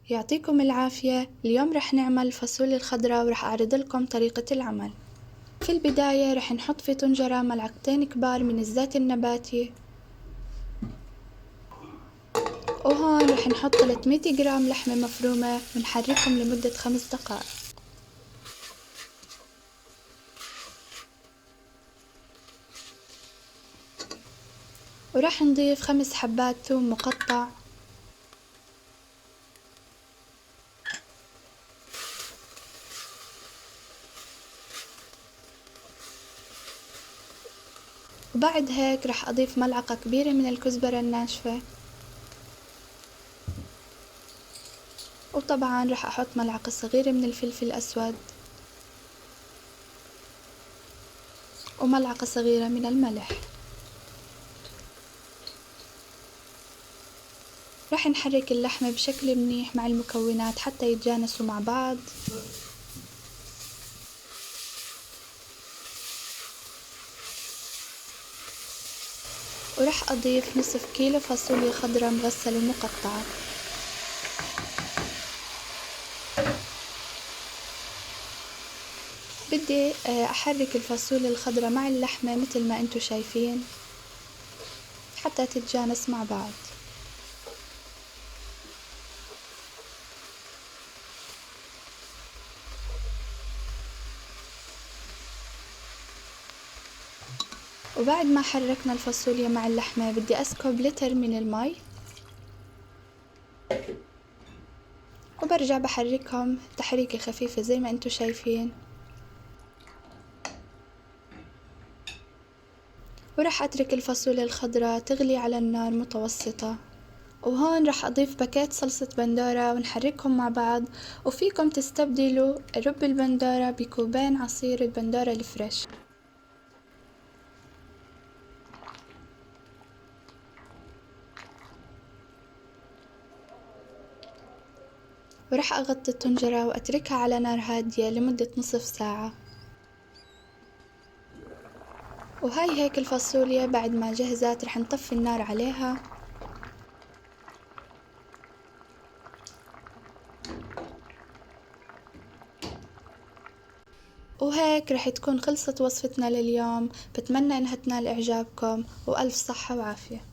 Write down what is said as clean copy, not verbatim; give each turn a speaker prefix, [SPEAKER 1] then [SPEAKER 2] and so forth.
[SPEAKER 1] يعطيكم العافية. اليوم رح نعمل الفاصوليا الخضراء ورح أعرض لكم طريقة العمل. في البداية رح نحط في طنجرة ملعقتين كبار من الزيت النباتي، وهون رح نحط 300 جرام لحمة مفرومة ونحركهم لمدة 5 دقائق. ورح نضيف 5 حبات ثوم مقطع، وبعد هيك رح أضيف ملعقة كبيرة من الكزبرة الناشفة، وطبعا رح أحط ملعقة صغيرة من الفلفل الأسود وملعقة صغيرة من الملح. رح نحرك اللحمة بشكل منيح مع المكونات حتى يتجانسوا مع بعض. ورح أضيف نصف كيلو فاصوليا خضراء مغسلة ومقطعة. بدي أحرك الفاصوليا الخضراء مع اللحمة مثل ما انتو شايفين حتى تتجانس مع بعض. وبعد ما حركنا الفاصوليا مع اللحمة بدي أسكب لتر من المي، وبرجع بحركهم تحريكة خفيفة زي ما انتو شايفين. ورح أترك الفاصوليا الخضراء تغلي على النار متوسطة، وهون رح أضيف باكيت صلصة بندورة ونحركهم مع بعض. وفيكم تستبدلوا رب البندورة بكوبين عصير البندورة الفريش. ورح أغطي الطنجرة وأتركها على نار هادية لمدة نصف ساعة. وهاي هيك الفاصوليا بعد ما جهزت رح نطفي النار عليها، وهيك رح تكون خلصت وصفتنا لليوم. بتمنى انها تنال اعجابكم، والف صحة وعافية.